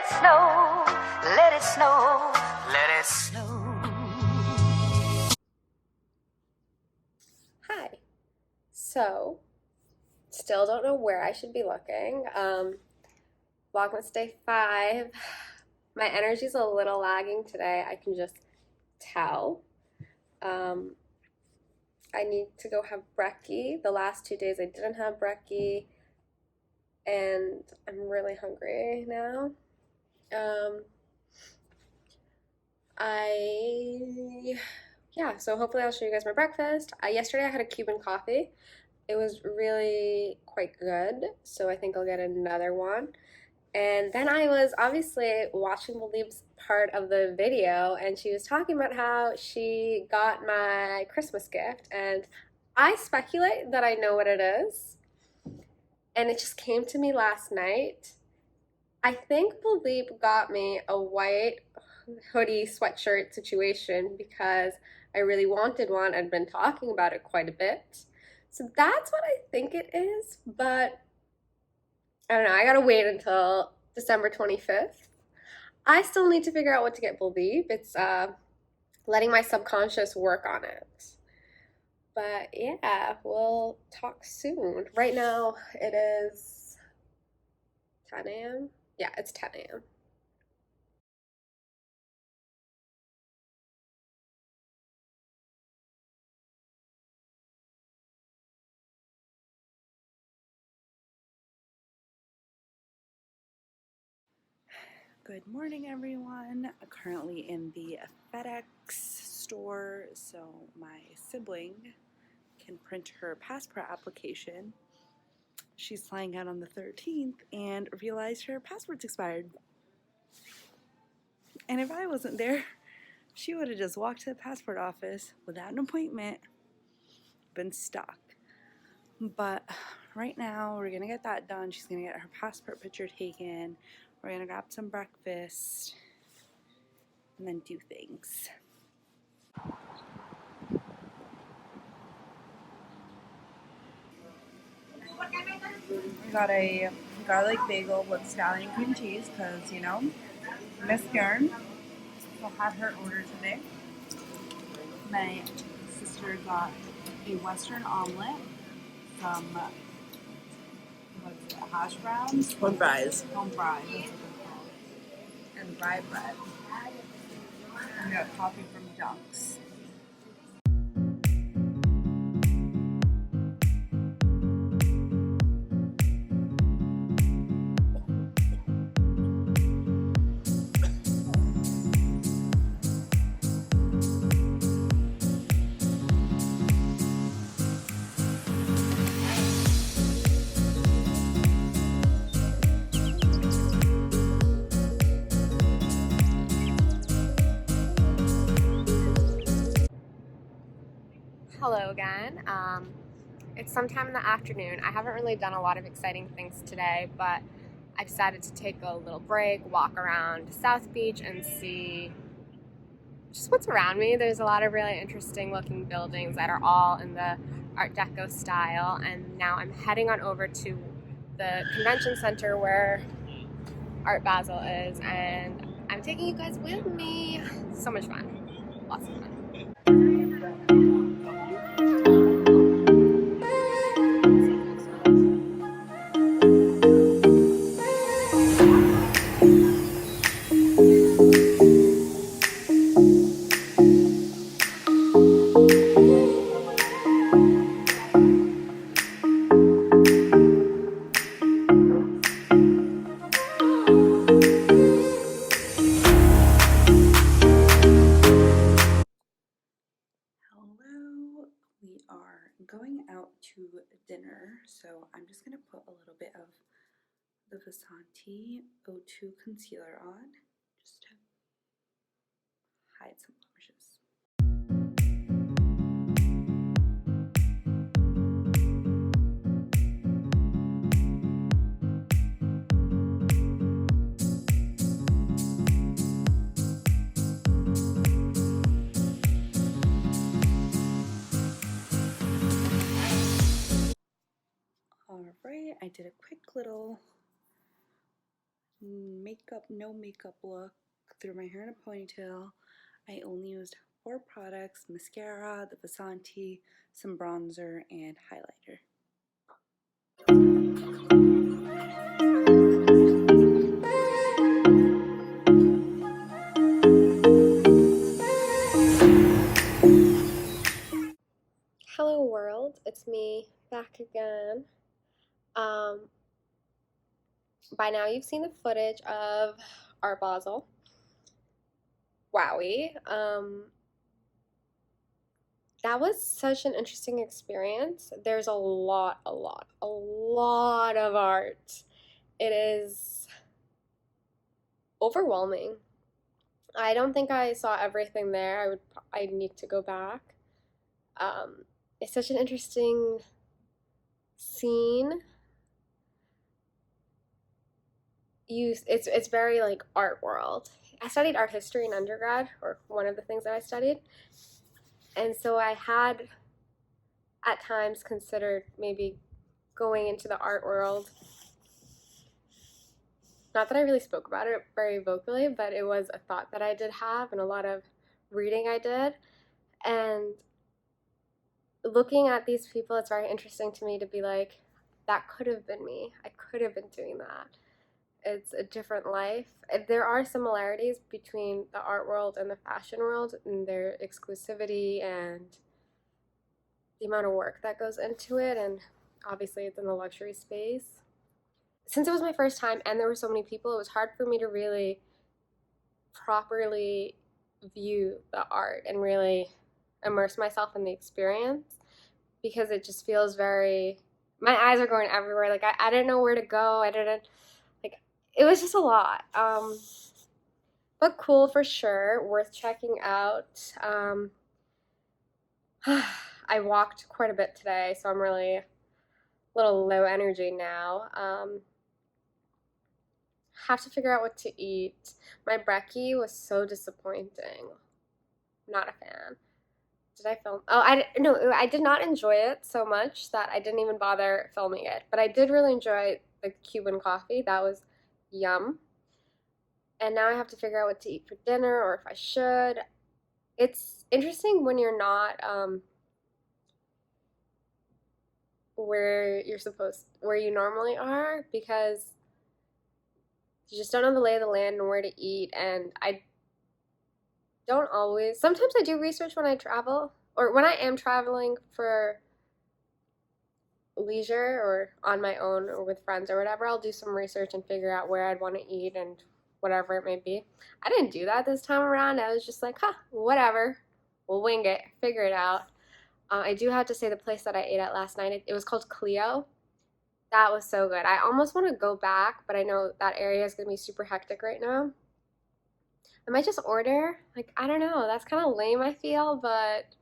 it snow, let it snow, let it snow. Hi. So, still don't know where I should be looking. Vlogmas Day 5. My energy's a little lagging today. I can just tell. I need to go have brekkie. The last 2 days I didn't have brekkie, and I'm really hungry now. So hopefully I'll show you guys my breakfast. Yesterday I had a Cuban coffee. It was really quite good, so I think I'll get another one. And then I was obviously watching Baldeep's part of the video, and she was talking about how she got my Christmas gift, and I speculate that I know what it is. And it just came to me last night. I think Baldeep got me a white hoodie sweatshirt situation because I really wanted one. I'd been talking about it quite a bit. So that's what I think it is, but I don't know. I gotta wait until December 25th. I still need to figure out what to get Baldeep. It's letting my subconscious work on it. But yeah, we'll talk soon. Right now it is 10 a.m. Yeah, it's 10 a.m. Good morning, everyone. I'm currently in the FedEx store so my sibling can print her passport application. She's flying out on the 13th and realized her passport's expired. And if I wasn't there, she would have just walked to the passport office without an appointment, been stuck. But right now, we're gonna get that done. She's gonna get her passport picture taken. We're gonna grab some breakfast and then do things. We got a garlic bagel with scallion cream cheese because, you know, Miss Karen will have her order today. My sister got a Western omelet, some hash browns, home fries, and rye bread. And we got coffee from Dunk's. Hello again. It's sometime in the afternoon. I haven't really done a lot of exciting things today, but I decided to take a little break, walk around South Beach and see just what's around me. There's a lot of really interesting looking buildings that are all in the Art Deco style, and now I'm heading on over to the convention center where Art Basel is, and I'm taking you guys with me. So much fun. Lots of fun. We are going out to dinner, so I'm just going to put a little bit of the Vasanti O2 concealer on just to hide some blemishes. Alright, I did a quick little no makeup look. Threw my hair in a ponytail. I only used 4 products: mascara, the Vasanti, some bronzer, and highlighter. Hello world, it's me back again. By now you've seen the footage of Art Basel. Wowie. That was such an interesting experience. There's a lot of art. It is overwhelming. I don't think I saw everything there. I need to go back. It's such an interesting scene. It's very like art world. I studied art history in undergrad, or one of the things that I studied. And so I had at times considered maybe going into the art world. Not that I really spoke about it very vocally, but it was a thought that I did have and a lot of reading I did. And looking at these people, it's very interesting to me to be like, that could have been me. I could have been doing that. It's a different life. There are similarities between the art world and the fashion world and their exclusivity and the amount of work that goes into it, and obviously it's in the luxury space. Since it was my first time and there were so many people, it was hard for me to really properly view the art and really immerse myself in the experience, because it just feels very, my eyes are going everywhere. Like I didn't know where to go. It was just a lot. But cool for sure, worth checking out. I walked quite a bit today, so I'm really a little low energy now. Have to figure out what to eat. My brekkie was so disappointing. Not a fan. Did I film? Oh, no, I did not enjoy it so much that I didn't even bother filming it. But I did really enjoy the Cuban coffee. That was yum. And now I have to figure out what to eat for dinner, or if I should. It's interesting when you're not where you normally are, because you just don't know the lay of the land and where to eat. And I don't always, sometimes I do research when I travel, or when I am traveling for leisure or on my own or with friends or whatever. I'll do some research and figure out where I'd want to eat and whatever it may be. I didn't do that this time around. I was just like, whatever, we'll wing it, figure it out. I do have to say, the place that I ate at last night, it was called Clio. That was so good. I almost want to go back, but I know that area is going to be super hectic right now. I might just order. Like, I don't know. That's kind of lame, I feel, but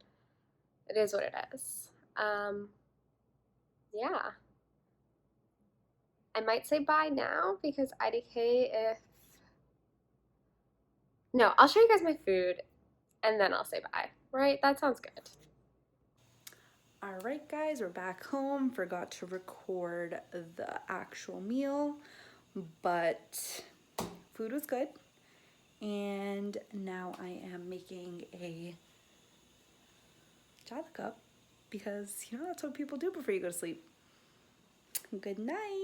it is what it is. Yeah. I might say bye now, because IDK, no, I'll show you guys my food and then I'll say bye, right? That sounds good. All right, guys, we're back home. Forgot to record the actual meal, but food was good. And now I am making a chai cup, because that's what people do before you go to sleep. Good night.